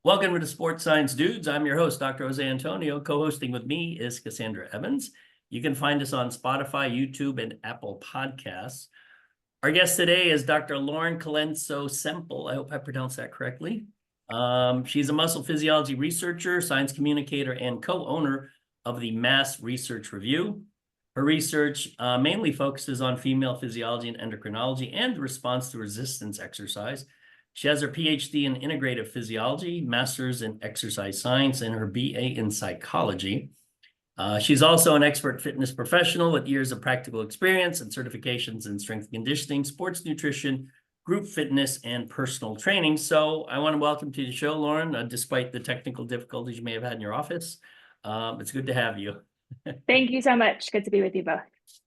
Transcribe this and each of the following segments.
Welcome to the Sports Science Dudes. I'm your host, Dr. Jose Antonio. Co-hosting with me is Cassandra Evans. You can find us on Spotify, YouTube, and Apple Podcasts. Our guest today is Dr. Lauren Colenso-Semple. I hope I pronounced that correctly. She's a muscle physiology researcher, science communicator, and co-owner of the Mass Research Review. Her research mainly focuses on female physiology and endocrinology and the response to resistance exercise. She has her PhD in Integrative Physiology, Master's in Exercise Science, and her BA in Psychology. She's also an expert fitness professional with years of practical experience and certifications in strength and conditioning, sports nutrition, group fitness, and personal training. So I want to welcome to the show, Lauren, despite the technical difficulties you may have had in your office. It's good to have you. Thank you so much. Good to be with you both.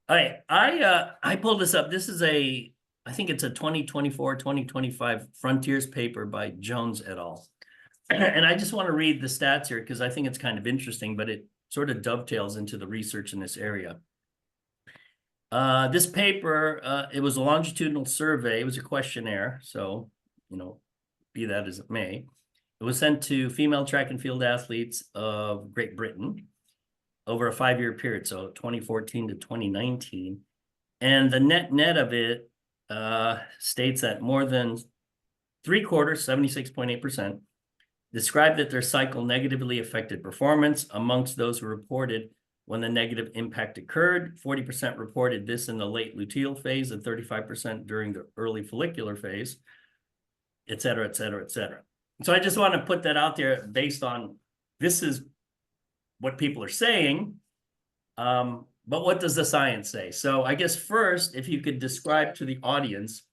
All right, I pulled this up. This is I think it's a 2024-2025 Frontiers paper by Jones et al. And I just want to read the stats here because I think it's kind of interesting, but it sort of dovetails into the research in this area. This paper, it was a longitudinal survey. It was a questionnaire. So, be that as it may. It was sent to female track and field athletes of Great Britain over a 5-year period, so 2014 to 2019. And the net of it states that more than 3/4, 76.8%, described that their cycle negatively affected performance. Amongst those who reported when the negative impact occurred, 40% reported this in the late luteal phase and 35% during the early follicular phase, et cetera, et cetera, et cetera. So I just want to put that out there based on this is what people are saying. But what does the science say? So I guess first, if you could describe to the audience,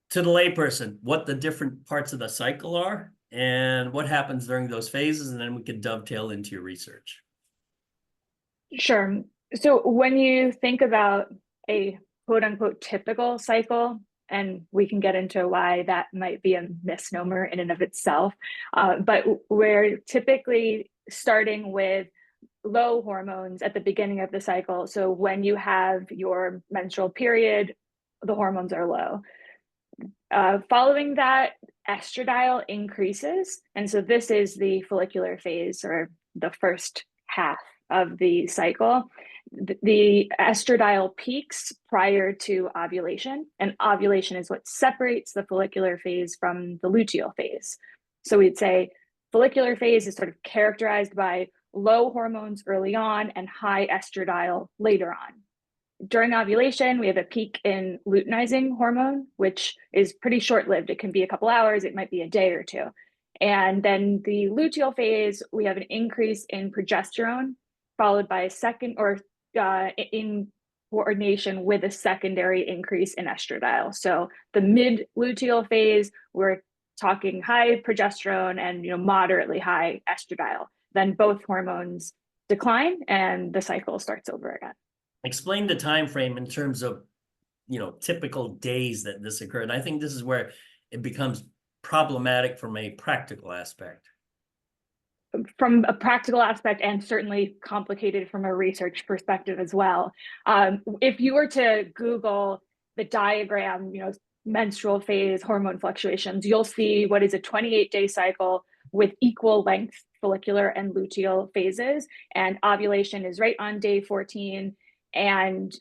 to the layperson, what the different parts of the cycle are and what happens during those phases, and then we could dovetail into your research. Sure. So when you think about a quote unquote typical cycle, and we can get into why that might be a misnomer in and of itself, but we're typically starting with low hormones at the beginning of the cycle. So when you have your menstrual period, the hormones are low. Following that, estradiol increases. And so this is the follicular phase, or the first half of the cycle. The estradiol peaks prior to ovulation, and ovulation is what separates the follicular phase from the luteal phase. So we'd say follicular phase is sort of characterized by low hormones early on and high estradiol later on. During ovulation, we have a peak in luteinizing hormone, which is pretty short-lived. It can be a couple hours, it might be a day or two. And then the luteal phase, we have an increase in progesterone, followed by a second, or in coordination with a secondary increase in estradiol. So the mid-luteal phase, we're talking high progesterone and moderately high estradiol. Then both hormones decline and the cycle starts over again. Explain the time frame in terms of typical days that this occurred. I think this is where it becomes problematic from a practical aspect. From a practical aspect, and certainly complicated from a research perspective as well. If you were to Google the diagram, menstrual phase hormone fluctuations, you'll see what is a 28-day cycle with equal length follicular and luteal phases, and ovulation is right on day 14, and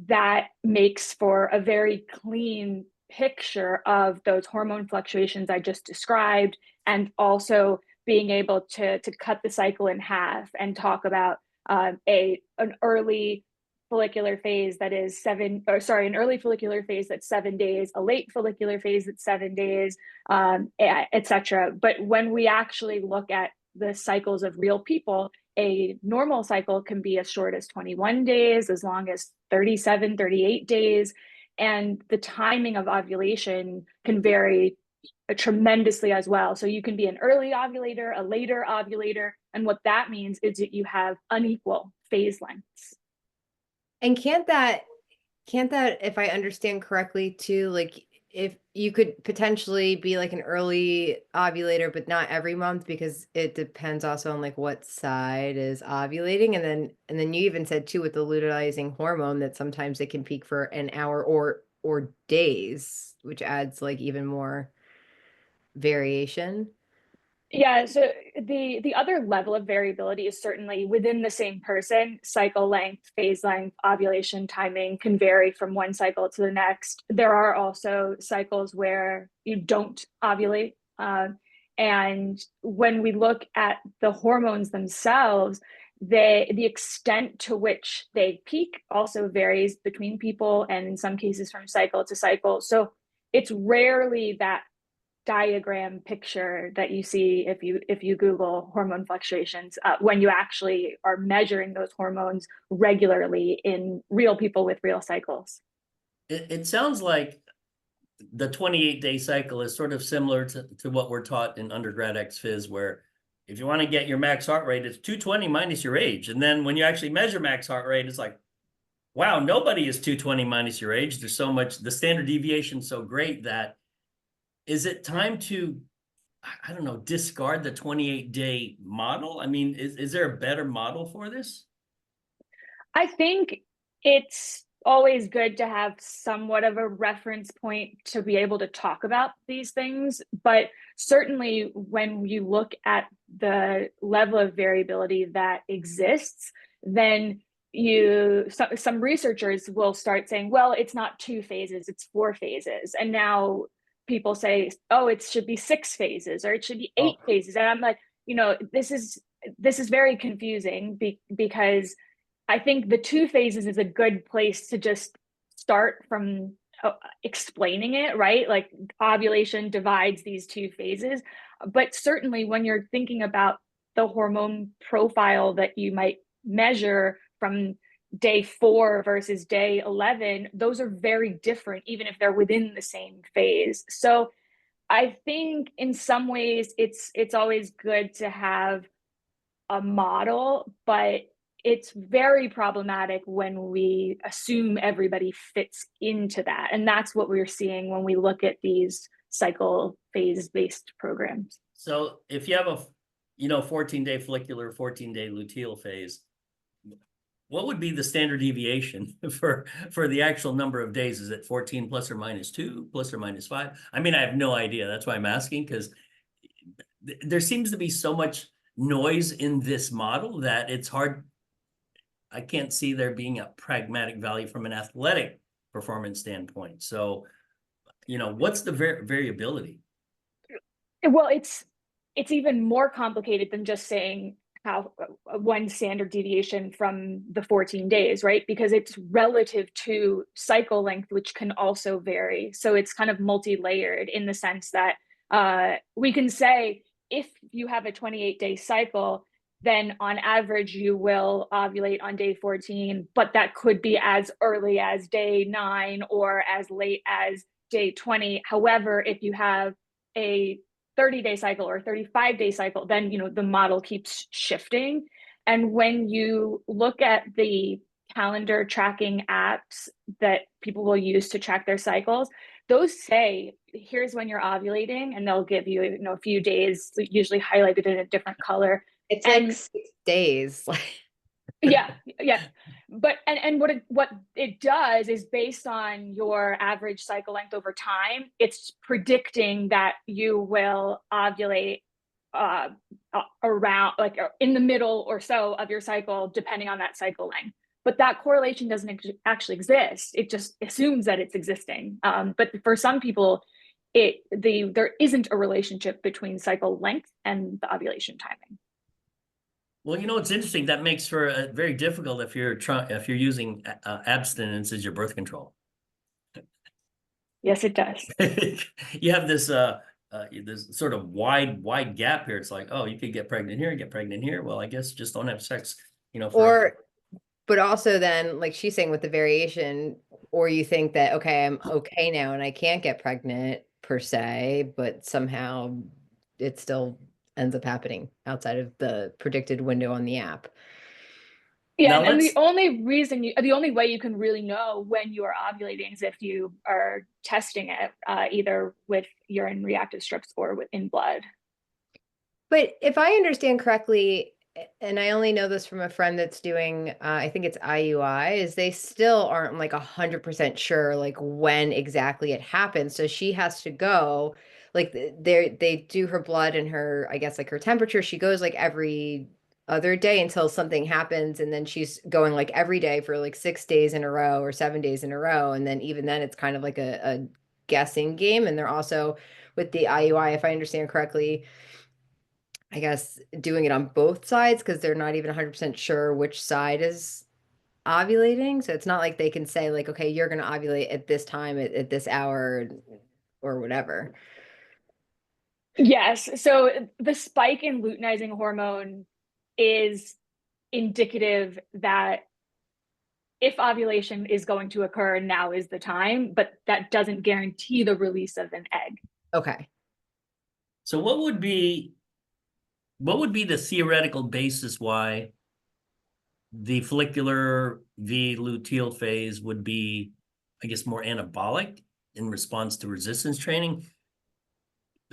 that makes for a very clean picture of those hormone fluctuations I just described, and also being able to cut the cycle in half and talk about an early follicular phase that is an early follicular phase that's 7 days, a late follicular phase that's 7 days, etc. But when we actually look at the cycles of real people, a normal cycle can be as short as 21 days, as long as 37, 38 days. And the timing of ovulation can vary tremendously as well. So you can be an early ovulator, a later ovulator. And what that means is that you have unequal phase lengths. And can't that, if I understand correctly too, like if you could potentially be like an early ovulator, but not every month, because it depends also on like what side is ovulating. And then you even said too, with the luteinizing hormone, that sometimes it can peak for an hour or days, which adds like even more variation. Yeah, so the other level of variability is certainly within the same person. Cycle length, phase length, ovulation timing can vary from one cycle to the next. There are also cycles where you don't ovulate. And when we look at the hormones themselves, the extent to which they peak also varies between people and in some cases from cycle to cycle. So it's rarely that diagram picture that you see if you Google hormone fluctuations when you actually are measuring those hormones regularly in real people with real cycles. It sounds like the 28-day cycle is sort of similar to what we're taught in undergrad ex-phys, where if you want to get your max heart rate, it's 220 minus your age. And then when you actually measure max heart rate, it's like, wow, nobody is 220 minus your age. There's so much, the standard deviation is so great that, is it time to, I don't know, discard the 28-day model? I mean, is there a better model for this? I think it's always good to have somewhat of a reference point to be able to talk about these things. But certainly when you look at the level of variability that exists, then some researchers will start saying, well, it's not 2 phases, it's 4 phases. And now people say, oh, it should be 6 phases or it should be 8 phases. And I'm like, this is very confusing because I think the 2 phases is a good place to just start from explaining it, right? Like ovulation divides these 2 phases. But certainly when you're thinking about the hormone profile that you might measure from day 4 versus day 11, those are very different, even if they're within the same phase. So I think in some ways it's always good to have a model, but it's very problematic when we assume everybody fits into that. And that's what we're seeing when we look at these cycle phase-based programs. So if you have a 14-day follicular, 14-day luteal phase, what would be the standard deviation for the actual number of days? Is it 14 plus or minus 2, plus or minus 5? I mean, I have no idea. That's why I'm asking, because there seems to be so much noise in this model that it's hard. I can't see there being a pragmatic value from an athletic performance standpoint. So, what's the variability? Well, it's even more complicated than just saying how one standard deviation from the 14 days, right? Because it's relative to cycle length, which can also vary. So it's kind of multi-layered in the sense that we can say if you have a 28-day cycle, then on average you will ovulate on day 14, but that could be as early as day 9 or as late as day 20. However, if you have a 30-day cycle or 35-day cycle, then the model keeps shifting. And when you look at the calendar tracking apps that people will use to track their cycles, those say here's when you're ovulating, and they'll give you a few days, usually highlighted in a different color. It's like 6 days. Yeah. But what it does is based on your average cycle length over time, it's predicting that you will ovulate around like in the middle or so of your cycle, depending on that cycle length. But that correlation doesn't actually exist. It just assumes that it's existing. But for some people, there isn't a relationship between cycle length and the ovulation timing. Well, it's interesting. That makes for very difficult if you're using abstinence as your birth control. Yes, it does. You have this sort of wide gap here. It's like, oh, you could get pregnant here, get pregnant here. Well, I guess just don't have sex, But also then, like she's saying with the variation, or you think that, okay, I'm okay now and I can't get pregnant per se, but somehow it still ends up happening outside of the predicted window on the app. Yeah, and the only way you can really know when you are ovulating is if you are testing it either with urine reactive strips or in blood. But if I understand correctly, and I only know this from a friend that's doing, I think it's IUI, is they still aren't like 100% sure like when exactly it happens. So she has to go like they do her blood and her, I guess like her temperature. She goes like every other day until something happens, and then she's going like every day for like 6 days in a row or 7 days in a row. And then even then it's kind of like a guessing game. And they're also with the IUI, if I understand correctly, I guess doing it on both sides because they're not even 100% sure which side is ovulating. So it's not like they can say like, okay, you're going to ovulate at this time at this hour or whatever. Yes. So the spike in luteinizing hormone is indicative that if ovulation is going to occur, now is the time, but that doesn't guarantee the release of an egg. Okay. So what would be the theoretical basis why the follicular V luteal phase would be, I guess, more anabolic in response to resistance training?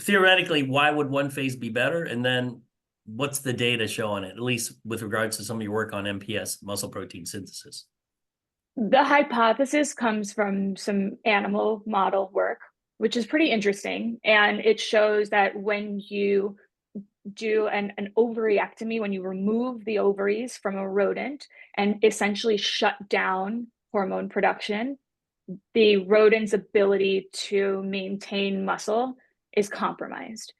Theoretically, why would one phase be better? And then what's the data showing it, at least with regards to some of your work on MPS, muscle protein synthesis? The hypothesis comes from some animal model work, which is pretty interesting. And it shows that when you do an ovaryectomy, when you remove the ovaries from a rodent and essentially shut down hormone production, the rodent's ability to maintain muscle is compromised.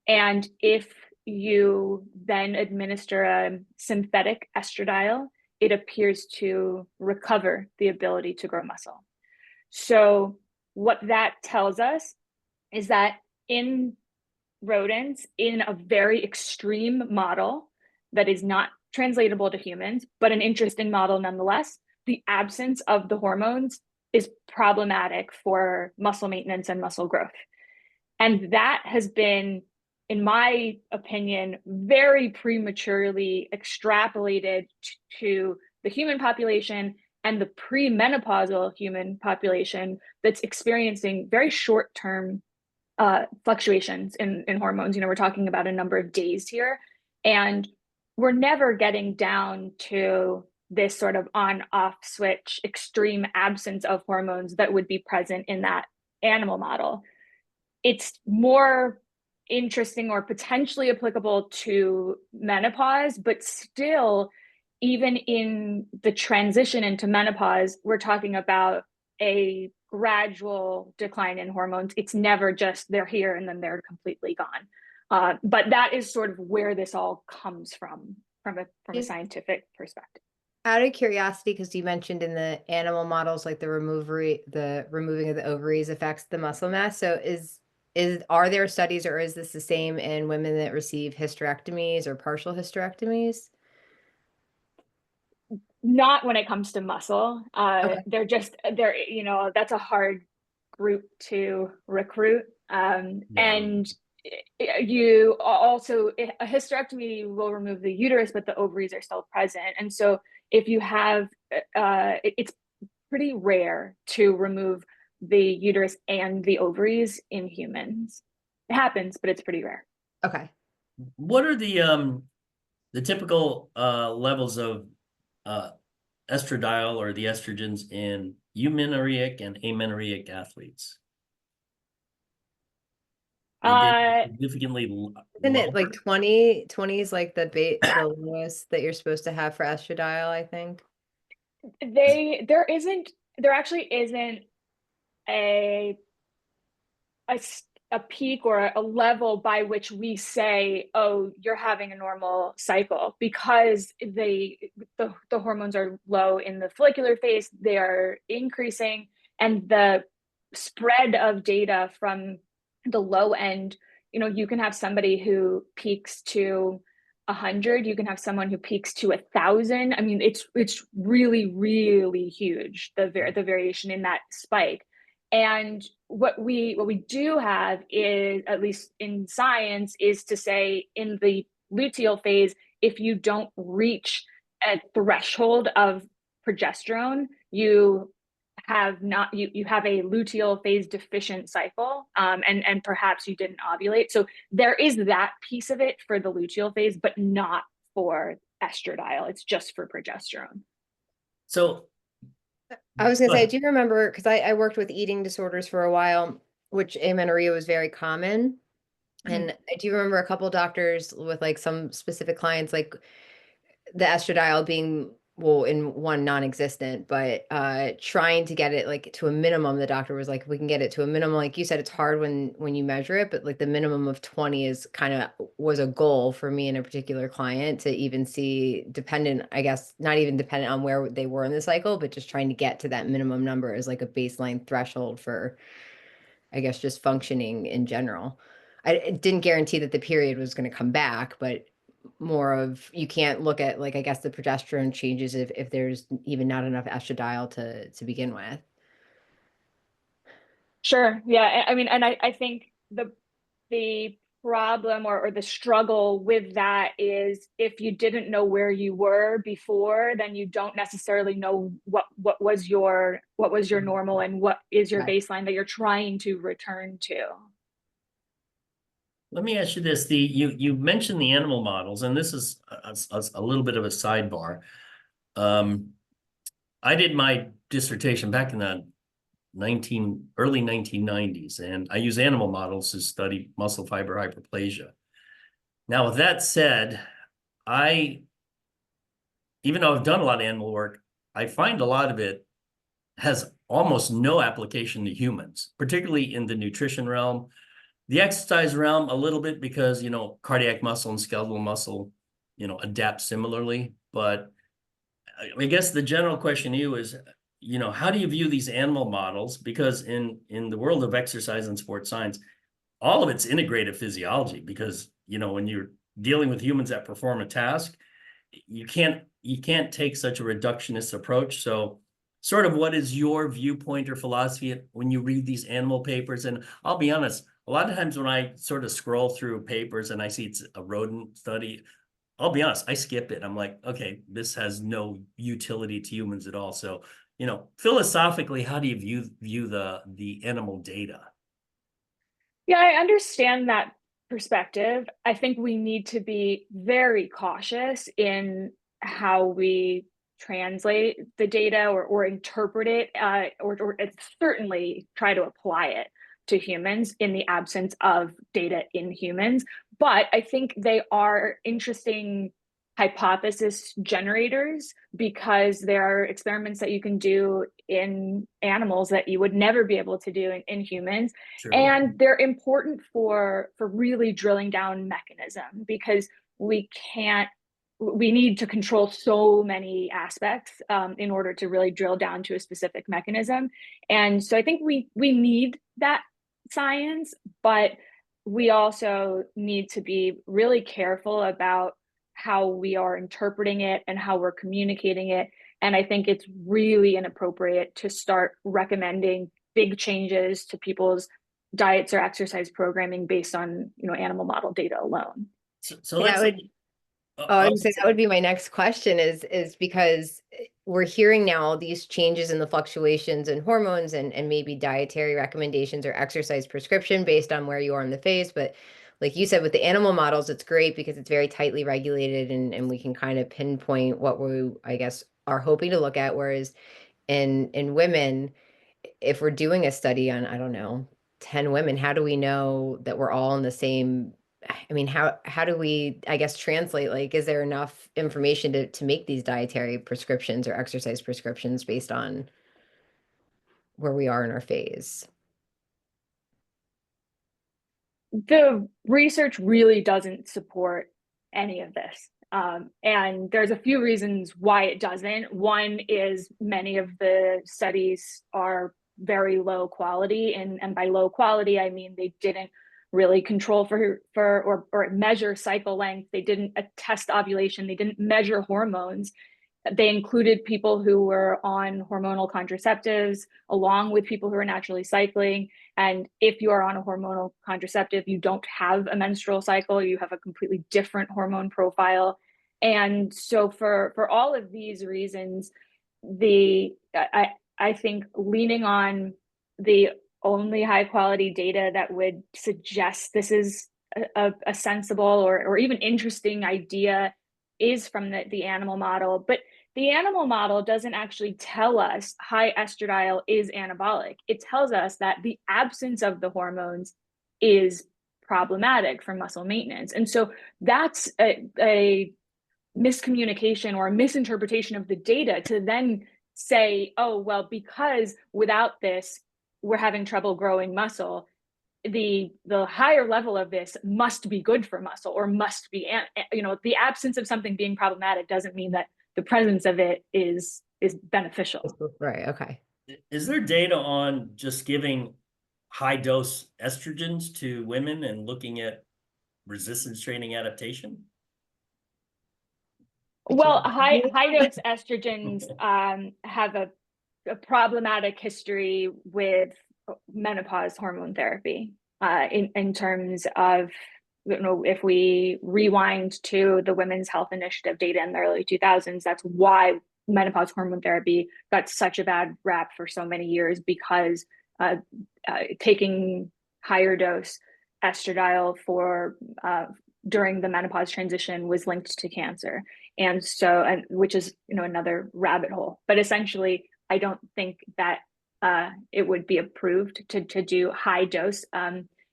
And if you then administer a synthetic estradiol, it appears to recover the ability to grow muscle. So what that tells us is that in rodents, in a very extreme model that is not translatable to humans, but an interesting model nonetheless, the absence of the hormones is problematic for muscle maintenance and muscle growth. And that has been, in my opinion, very prematurely extrapolated to the human population and the premenopausal human population that's experiencing very short-term fluctuations in hormones. We're talking about a number of days here, and we're never getting down to this sort of on-off switch, extreme absence of hormones that would be present in that animal model. It's more interesting or potentially applicable to menopause, but still, even in the transition into menopause, we're talking about a gradual decline in hormones. It's never just they're here and then they're completely gone. But that is sort of where this all comes from a scientific perspective. Out of curiosity, because you mentioned in the animal models, like the removing of the ovaries affects the muscle mass. So are there studies, or is this the same in women that receive hysterectomies or partial hysterectomies? Not when it comes to muscle. Okay. That's a hard group to recruit. And you also, a hysterectomy will remove the uterus, but the ovaries are still present. And so if you have, it's pretty rare to remove the uterus and the ovaries in humans. It happens, but it's pretty rare. Okay. What are the typical levels of estradiol or the estrogens in eumenoric and amenorrheic athletes? Significantly Isn't it like lower? 20 is like the lowest that you're supposed to have for estradiol, I think? There actually isn't a peak or a level by which we say, oh, you're having a normal cycle, because the hormones are low in the follicular phase, they are increasing, and the spread of data from the low end, you can have somebody who peaks to 100, you can have someone who peaks to 1,000. I mean, it's really, really huge, the variation in that spike. And what we do have is, at least in science, is to say in the luteal phase, if you don't reach a threshold of progesterone, you have a luteal phase deficient cycle, and perhaps you didn't ovulate. So there is that piece of it for the luteal phase, but not for estradiol. It's just for progesterone. So I was gonna say, do you remember, because I worked with eating disorders for a while, which amenorrhea was very common. And I do remember a couple doctors with like some specific clients, like the estradiol being, well, in one non-existent, but trying to get it like to a minimum. The doctor was like, we can get it to a minimum. Like you said, it's hard when you measure it, but like the minimum of 20 is kind of was a goal for me and a particular client to even see, dependent, I guess, not even dependent on where they were in the cycle, but just trying to get to that minimum number as like a baseline threshold for, I guess, just functioning in general. It didn't guarantee that the period was going to come back, but more of, you can't look at like, I guess, the progesterone changes if there's even not enough estradiol to begin with. Sure. Yeah. I mean, and I think the problem or the struggle with that is if you didn't know where you were before, then you don't necessarily know what was your normal and what is your Right. baseline that you're trying to return to. Let me ask you this, you mentioned the animal models, and this is a little bit of a sidebar. I did my dissertation back in the early 1990s, and I use animal models to study muscle fiber hyperplasia. Now, with that said, even though I've done a lot of animal work, I find a lot of it has almost no application to humans, particularly in the nutrition realm. The exercise realm, a little bit, because, cardiac muscle and skeletal muscle, adapt similarly. But I guess the general question to you is, how do you view these animal models? Because in the world of exercise and sports science, all of it's integrative physiology, because, when you're dealing with humans that perform a task, you can't take such a reductionist approach. So sort of what is your viewpoint or philosophy when you read these animal papers? And I'll be honest, a lot of times when I sort of scroll through papers and I see it's a rodent study, I'll be honest, I skip it. I'm like, okay, this has no utility to humans at all. So, philosophically, how do you view the animal data? Yeah, I understand that perspective. I think we need to be very cautious in how we translate the data or interpret it, or certainly try to apply it to humans in the absence of data in humans. But I think they are interesting hypothesis generators because there are experiments that you can do in animals that you would never be able to do in humans. Sure. And they're important for really drilling down mechanism, because we need to control so many aspects in order to really drill down to a specific mechanism. And so I think we need that science, but we also need to be really careful about how we are interpreting it and how we're communicating it. And I think it's really inappropriate to start recommending big changes to people's diets or exercise programming based on, animal model data alone. So let's. I would say that would be my next question is because we're hearing now all these changes in the fluctuations in hormones and maybe dietary recommendations or exercise prescription based on where you are in the phase. But like you said, with the animal models, it's great because it's very tightly regulated and we can kind of pinpoint what we, I guess, are hoping to look at. Whereas in women, if we're doing a study on, I don't know, 10 women, how do we know that we're all in the same? I mean, how do we, I guess, translate, like, is there enough information to make these dietary prescriptions or exercise prescriptions based on where we are in our phase? The research really doesn't support any of this. And there's a few reasons why it doesn't. One is many of the studies are very low quality, and by low quality, I mean they didn't really control for or measure cycle length. They didn't test ovulation. They didn't measure hormones. They included people who were on hormonal contraceptives along with people who are naturally cycling. And if you are on a hormonal contraceptive, you don't have a menstrual cycle, you have a completely different hormone profile. And so for all of these reasons, I think leaning on the only high quality data that would suggest this is a sensible or even interesting idea is from the animal model. But the animal model doesn't actually tell us high estradiol is anabolic. It tells us that the absence of the hormones is problematic for muscle maintenance. And so that's a miscommunication or a misinterpretation of the data to then say, oh, well, because without this, we're having trouble growing muscle. The higher level of this must be good for muscle, or must be, the absence of something being problematic doesn't mean that the presence of it is beneficial. Right. Okay. Is there data on just giving high dose estrogens to women and looking at resistance training adaptation? Well, high dose estrogens have a problematic history with menopause hormone therapy in terms of, if we rewind to the Women's Health Initiative data in the early 2000s, that's why menopause hormone therapy got such a bad rap for so many years, because taking higher dose estradiol during the menopause transition was linked to cancer. And so, which is, another rabbit hole. But essentially, I don't think that it would be approved to do high dose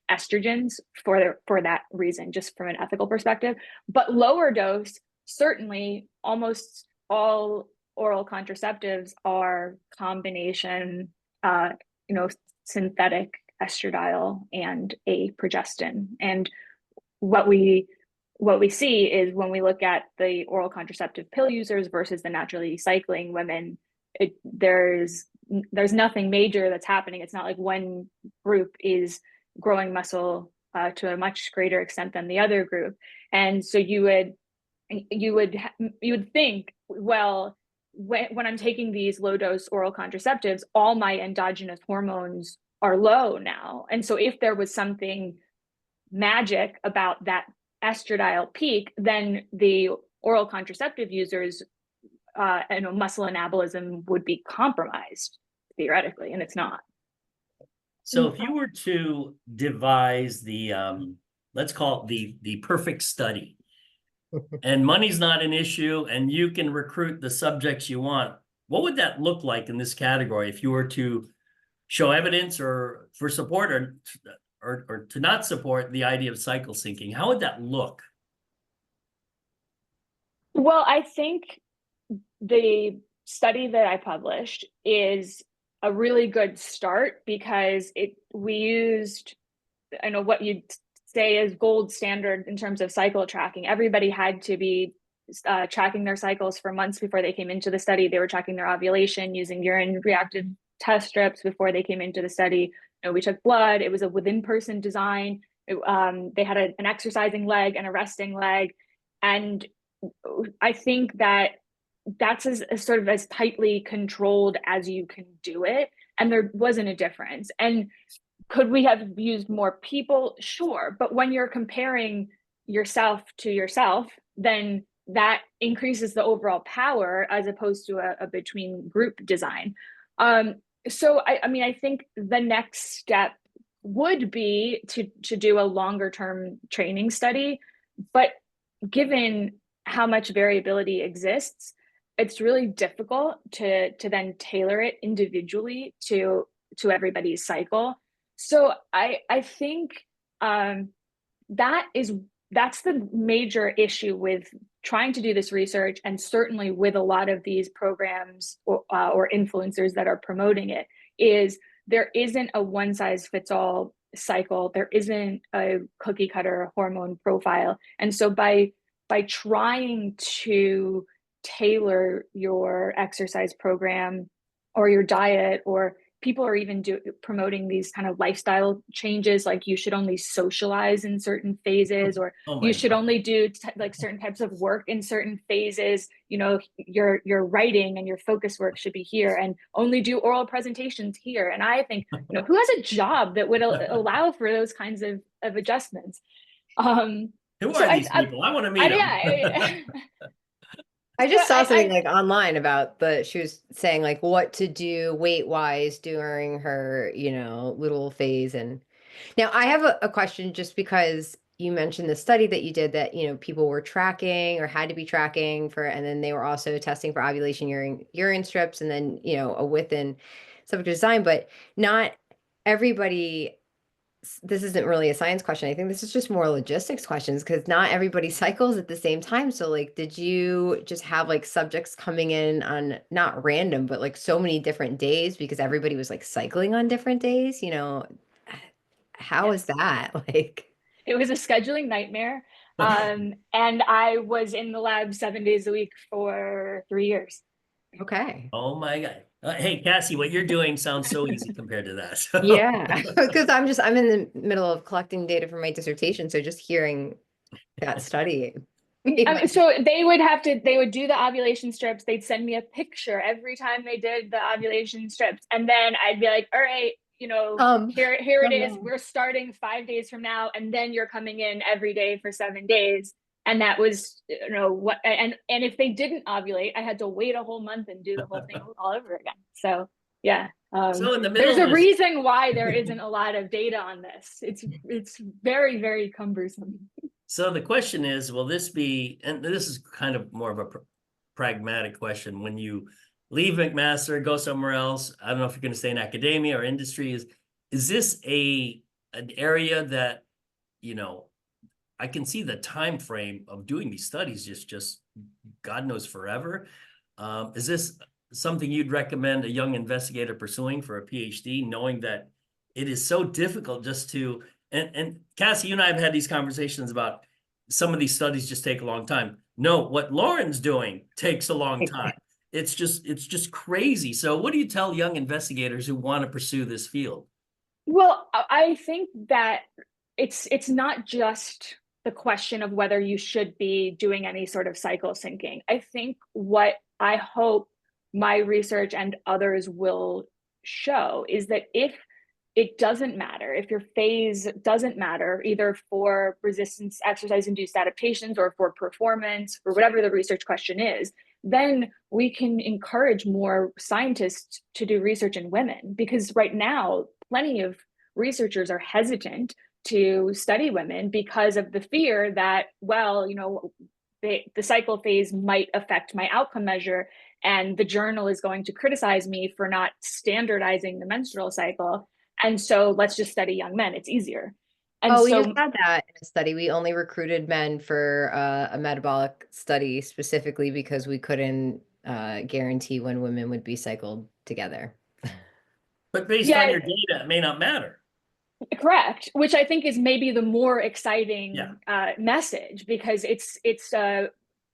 estrogens for that reason, just from an ethical perspective. But lower dose, certainly, almost all oral contraceptives are combination, synthetic estradiol and a progestin. And what we see is, when we look at the oral contraceptive pill users versus the naturally cycling women, there's nothing major that's happening. It's not like one group is growing muscle to a much greater extent than the other group. And so you would think, well, when I'm taking these low dose oral contraceptives, all my endogenous hormones are low now. And so if there was something magic about that estradiol peak, then the oral contraceptive users, muscle anabolism would be compromised theoretically, and it's not. So if you were to devise the, let's call it the perfect study, and money's not an issue, and you can recruit the subjects you want, what would that look like in this category if you were to show evidence or for support or to not support the idea of cycle syncing? How would that look? Well, I think the study that I published is a really good start, because we used, what you'd say is gold standard in terms of cycle tracking. Everybody had to be tracking their cycles for months before they came into the study. They were tracking their ovulation using urine reactive test strips before they came into the study. We took blood. It was a within-person design. They had an exercising leg and a resting leg. And I think that's as sort of as tightly controlled as you can do it. And there wasn't a difference. And could we have used more people? Sure. But when you're comparing yourself to yourself, then that increases the overall power as opposed to a between group design. So I think the next step would be to do a longer term training study, but given how much variability exists, it's really difficult to then tailor it individually to everybody's cycle. So I think that's the major issue with trying to do this research, and certainly with a lot of these programs or influencers that are promoting it, is there isn't a one size fits all cycle. There isn't a cookie cutter hormone profile. And so by trying to tailor your exercise program or your diet, or people are even promoting these kind of lifestyle changes, like you should only socialize in certain phases, or you should only do like certain types of work in certain phases. Your writing and your focus work should be here, and only do oral presentations here. And I think, who has a job that would allow for those kinds of adjustments? Who are these people? I want to meet them. I just saw something like online about she was saying like what to do weight wise during her, little phase. And now I have a question, just because you mentioned the study that you did that, people were tracking or had to be tracking for, and then they were also testing for ovulation urine strips, and then, a within subject design, but not everybody, this isn't really a science question. I think this is just more logistics questions, because not everybody cycles at the same time. So like, did you just have like subjects coming in on not random, but like so many different days because everybody was like cycling on different days, how is that? Like, it was a scheduling nightmare. And I was in the lab 7 days a week for 3 years. okay. Oh my God. Hey, Cassie, what you're doing sounds so easy compared to that. So- Yeah, because I'm in the middle of collecting data for my dissertation. So just hearing that study. So they would do the ovulation strips. They'd send me a picture every time they did the ovulation strips. And then I'd be like, all right, here it is. no. We're starting 5 days from now. And then you're coming in every day for 7 days. And that was, what, and if they didn't ovulate, I had to wait a whole month and do the whole thing all over again. So yeah. So in the middle There's of a this- reason why there isn't a lot of data on this. It's very, very cumbersome. So the question is, will this be, and this is kind of more of a pragmatic question, when you leave McMaster, go somewhere else, I don't know if you're going to stay in academia or industry, is this an area that, I can see the time frame of doing these studies just God knows forever. Is this something you'd recommend a young investigator pursuing for a PhD, knowing that it is so difficult just to, and Cassie, you and I have had these conversations about some of these studies just take a long time. No, what Lauren's doing takes a long time. It's just crazy. So what do you tell young investigators who want to pursue this field? Well, I think that it's not just the question of whether you should be doing any sort of cycle syncing. I think what I hope my research and others will show is that if it doesn't matter, if your phase doesn't matter, either for resistance exercise-induced adaptations or for performance, or whatever the research question is, then we can encourage more scientists to do research in women. Because right now, plenty of researchers are hesitant to study women because of the fear that, well, the cycle phase might affect my outcome measure, and the journal is going to criticize me for not standardizing the menstrual cycle. And so let's just study young men. It's easier. And we so just had that in a study. We only recruited men for a metabolic study specifically because we couldn't guarantee when women would be cycled together. But based on your data, it may not matter. Correct, which I think is maybe the more exciting message, because it's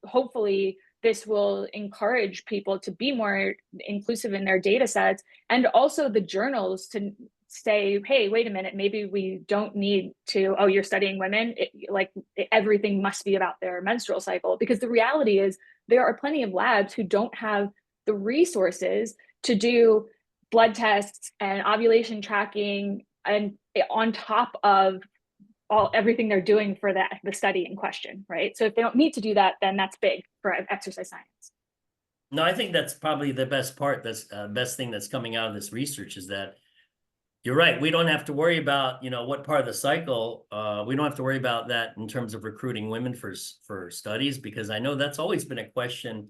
hopefully this will encourage people to be more inclusive in their data sets, and also the journals to say, hey, wait a minute, maybe we don't need to, oh, you're studying women, everything must be about their menstrual cycle. Because the reality is there are plenty of labs who don't have the resources to do blood tests and ovulation tracking and on top of everything they're doing for the study in question, right? So if they don't need to do that, then that's big for exercise science. No, I think that's probably the best part. That's best thing that's coming out of this research is that you're right. We don't have to worry about, what part of the cycle. We don't have to worry about that in terms of recruiting women for studies, because I know that's always been a question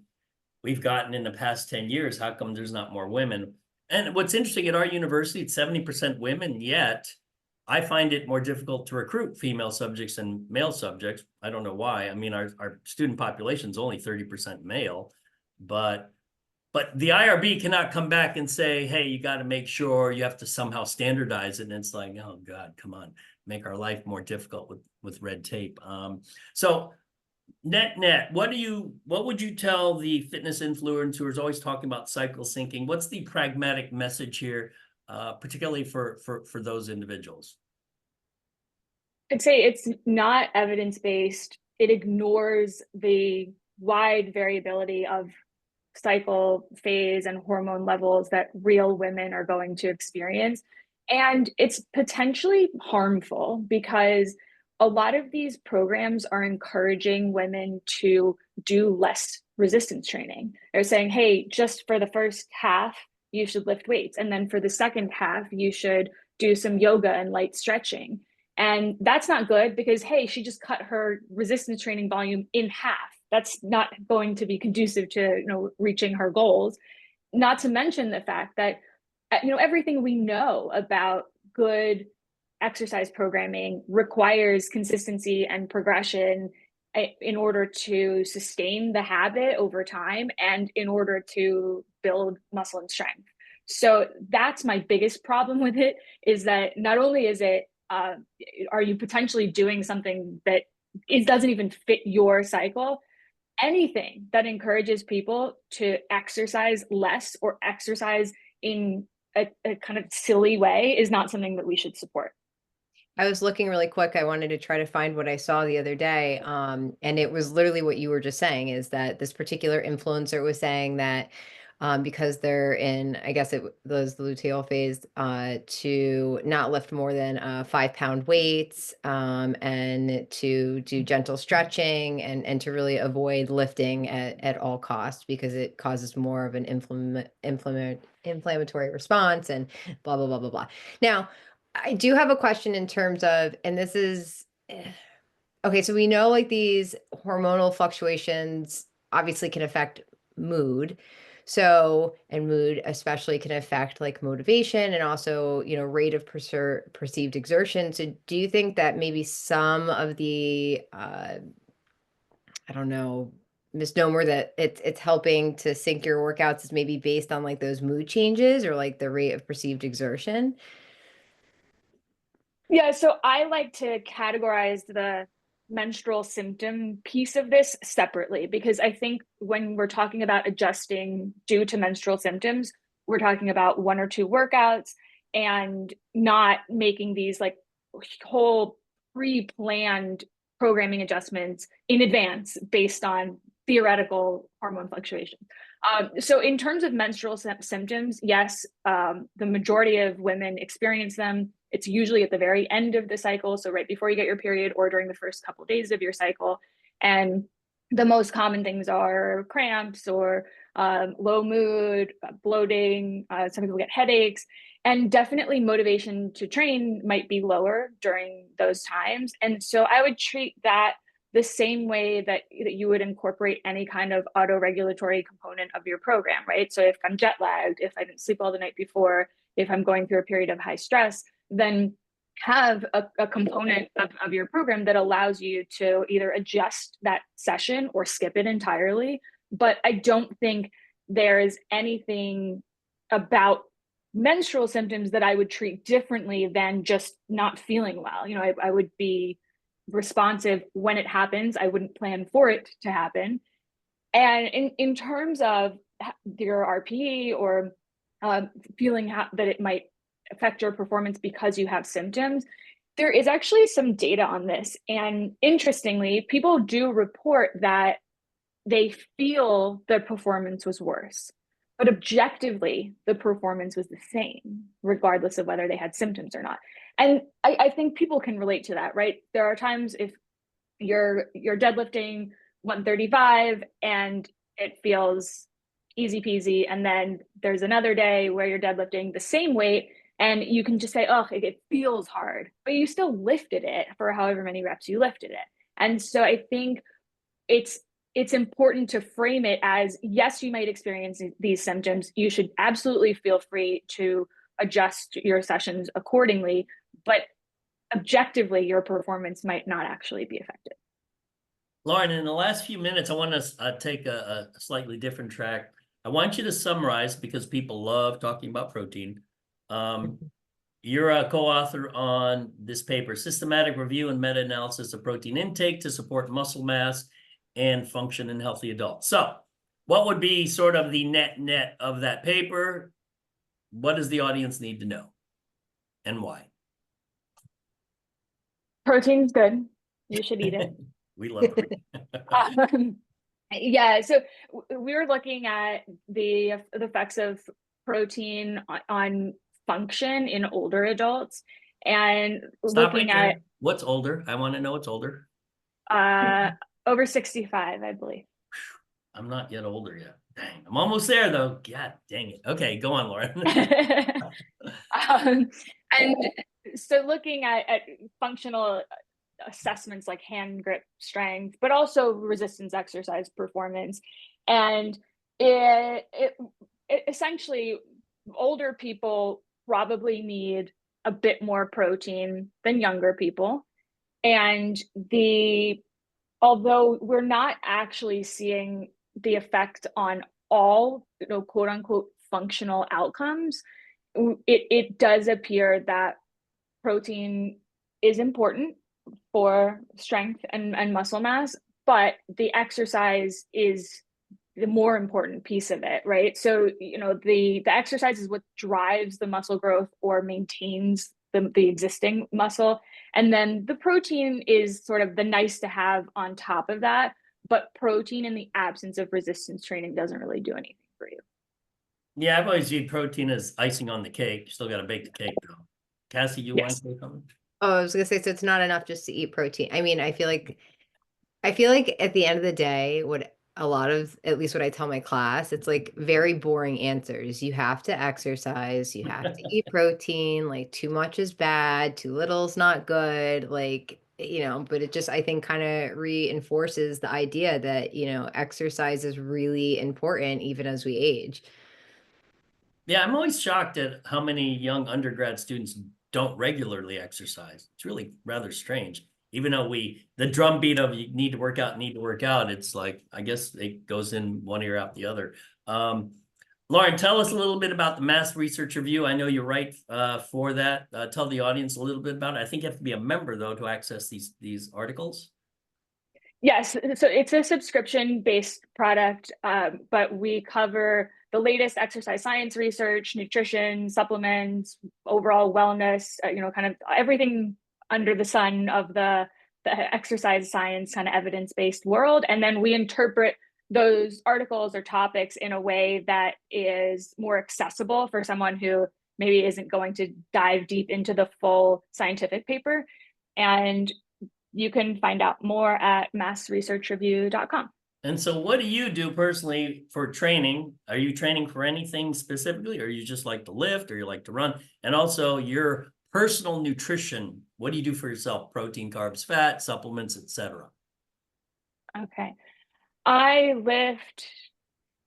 we've gotten in the past 10 years. How come there's not more women? And what's interesting at our university, it's 70% women, yet I find it more difficult to recruit female subjects than male subjects. I don't know why. I mean, our student population is only 30% male, but the IRB cannot come back and say, hey, you got to make sure you have to somehow standardize it. And it's like, oh God, come on, make our life more difficult with red tape. So net, what would you tell the fitness influencers who is always talking about cycle syncing? What's the pragmatic message here, particularly for those individuals? I'd say it's not evidence-based. It ignores the wide variability of cycle phase and hormone levels that real women are going to experience. And it's potentially harmful because a lot of these programs are encouraging women to do less resistance training. They're saying, hey, just for the first half, you should lift weights. And then for the second half, you should do some yoga and light stretching. And that's not good because, hey, she just cut her resistance training volume in half. That's not going to be conducive to, reaching her goals. Not to mention the fact that, everything we know about good exercise programming requires consistency and progression in order to sustain the habit over time and in order to build muscle and strength. So that's my biggest problem with it, is that not only is it, are you potentially doing something that doesn't even fit your cycle? Anything that encourages people to exercise less or exercise in a kind of silly way is not something that we should support. I was looking really quick. I wanted to try to find what I saw the other day. And it was literally what you were just saying, is that this particular influencer was saying that because they're in, I guess it was the luteal phase, to not lift more than 5-pound weights, and to do gentle stretching, and to really avoid lifting at all costs, because it causes more of an inflammatory response, and blah, blah, blah, blah, blah. Now, I do have a question in terms of, and this is, okay, so we know like these hormonal fluctuations obviously can affect mood. So, and mood especially can affect like motivation and also, rate of perceived exertion. So do you think that maybe some of the, I don't know, misnomer that it's helping to sync your workouts is maybe based on like those mood changes or like the rate of perceived exertion? Yeah, so I like to categorize the menstrual symptom piece of this separately, because I think when we're talking about adjusting due to menstrual symptoms, we're talking about 1 or 2 workouts and not making these like whole pre-planned programming adjustments in advance based on theoretical hormone fluctuations. So in terms of menstrual symptoms, yes, the majority of women experience them. It's usually at the very end of the cycle, so right before you get your period or during the first couple of days of your cycle. And the most common things are cramps or low mood, bloating. Some people get headaches, and definitely motivation to train might be lower during those times. And so I would treat that the same way that you would incorporate any kind of auto-regulatory component of your program, right? So if I'm jet lagged, if I didn't sleep all the night before, if I'm going through a period of high stress, then have a component of your program that allows you to either adjust that session or skip it entirely. But I don't think there is anything about menstrual symptoms that I would treat differently than just not feeling well. I would be responsive when it happens. I wouldn't plan for it to happen. And in terms of your RPE or feeling that it might affect your performance because you have symptoms, there is actually some data on this. And interestingly, people do report that they feel their performance was worse, but objectively, the performance was the same, regardless of whether they had symptoms or not. And I think people can relate to that, right? There are times if you're deadlifting 135 and it feels easy peasy, and then there's another day where you're deadlifting the same weight and you can just say, oh, it feels hard, but you still lifted it for however many reps you lifted it. And so I think it's important to frame it as, yes, you might experience these symptoms. You should absolutely feel free to adjust your sessions accordingly, but objectively, your performance might not actually be affected. Lauren, in the last few minutes, I want to take a slightly different track. I want you to summarize, because people love talking about protein. You're a co-author on this paper, Systematic Review and Meta-Analysis of Protein Intake to Support Muscle Mass and Function in Healthy Adults. So what would be sort of the net of that paper? What does the audience need to know and why? Protein's good. You should eat it. We love protein. Yeah, so we were looking at the effects of protein on function in older adults, and Stop looking right there. at What's older? I want to know what's older. over 65, I believe. I'm not yet older yet. Dang, I'm almost there though. God dang it. Okay, go on, Lauren. And So looking at functional assessments like hand grip strength, but also resistance exercise performance. And it essentially, older people probably need a bit more protein than younger people. And although we're not actually seeing the effect on all, quote unquote, functional outcomes, it does appear that protein is important for strength and muscle mass, but the exercise is the more important piece of it, right? So, the exercise is what drives the muscle growth or maintains the existing muscle. And then the protein is sort of the nice to have on top of that. But protein in the absence of resistance training doesn't really do anything for you. Yeah, I've always viewed protein as icing on the cake. You still got to bake the cake though. Cassie, you want Yes. to say something? Oh, I was gonna say, so it's not enough just to eat protein. I mean, I feel like at the end of the day, what a lot of, at least what I tell my class, it's like very boring answers. You have to exercise, you have to eat protein, like too much is bad, too little is not good, like, but it just, I think, kind of reinforces the idea that, exercise is really important even as we age. Yeah, I'm always shocked at how many young undergrad students don't regularly exercise. It's really rather strange. Even though the drumbeat of you need to work out, it's like, I guess it goes in one ear out the other. Lauren, tell us a little bit about the Mass Research Review. I know you write for that. Tell the audience a little bit about it. I think you have to be a member though to access these articles. Yes, so it's a subscription-based product, but we cover the latest exercise science research, nutrition, supplements, overall wellness, kind of everything under the sun of the exercise science kind of evidence-based world. And then we interpret those articles or topics in a way that is more accessible for someone who maybe isn't going to dive deep into the full scientific paper. And you can find out more at massresearchreview.com. And so what do you do personally for training? Are you training for anything specifically, or you just like to lift, or you like to run? And also your personal nutrition, what do you do for yourself? Protein, carbs, fat, supplements, etc. Okay. I lift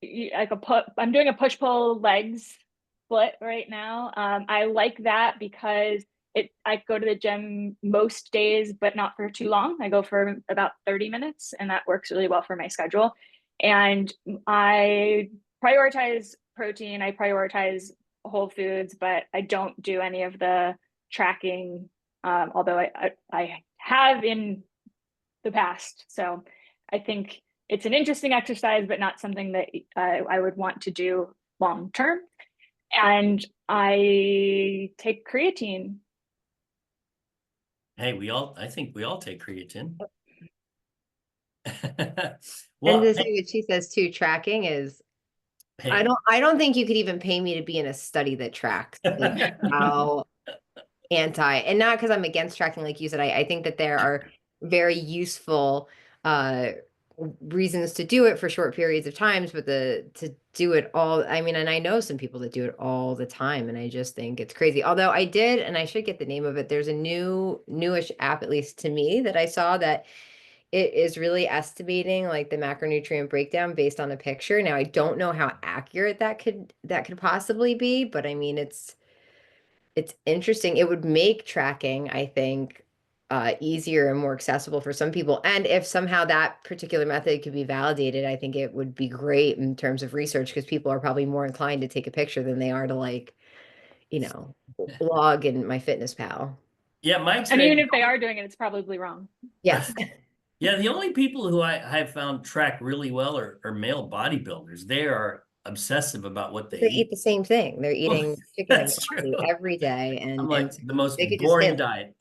I'm doing a push-pull legs split right now. I like that because I go to the gym most days, but not for too long. I go for about 30 minutes, and that works really well for my schedule. And I prioritize protein, I prioritize whole foods, but I don't do any of the tracking, although I have in the past. So I think it's an interesting exercise, but not something that I would want to do long term. And I take creatine. Hey, I think we all take creatine. And Well, to say what she says too, tracking is, hey. I don't think you could even pay me to be in a study that tracks, like how and not because I'm against tracking, like you said. I think that there are very useful reasons to do it for short periods of times, but to do it all, I mean, and I know some people that do it all the time, and I just think it's crazy. Although I did, and I should get the name of it, there's a newish app, at least to me, that I saw that it is really estimating like the macronutrient breakdown based on a picture. Now I don't know how accurate that could possibly be, but I mean, it's interesting. It would make tracking, I think, easier and more accessible for some people. And if somehow that particular method could be validated, I think it would be great in terms of research, because people are probably more inclined to take a picture than they are to, like, log in MyFitnessPal. Yeah, my And experience. even if they are doing it, it's probably wrong. Yes. Yeah, the only people who I have found track really well are male bodybuilders. They are obsessive about what they They eat the same thing. They're eating chicken and That's coffee true. every day, I'm and like so the most they could just boring get diet.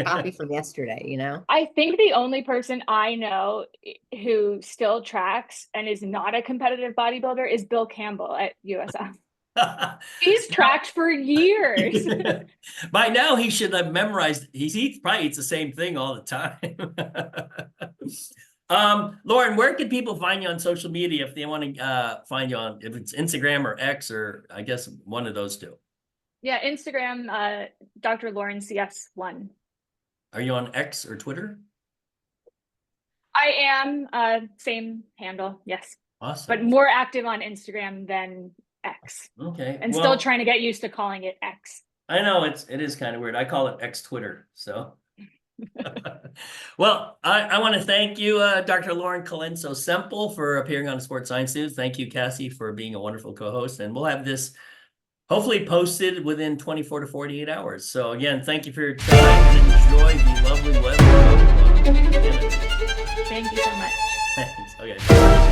coffee from yesterday. I think the only person I know who still tracks and is not a competitive bodybuilder is Bill Campbell at USF. He's tracked for years. By now he should have memorized. He probably eats the same thing all the time. Lauren, where can people find you on social media if they want to find you on, if it's Instagram or X, or I guess one of those two? Yeah, Instagram, Dr. Lauren CS1. Are you on X or Twitter? I am, same handle, yes, but Awesome. more active on Instagram than X, Okay. and Well, still trying to get used to calling it X. I know it is kind of weird. I call it X Twitter. So, well, I want to thank you, Dr. Lauren Colenso-Semple, for appearing on Sports Science News. Thank you, Cassie, for being a wonderful co-host, and we'll have this hopefully posted within 24 to 48 hours. So again, thank you for your time and enjoy the lovely weather. Thank you so much. Thanks. Okay.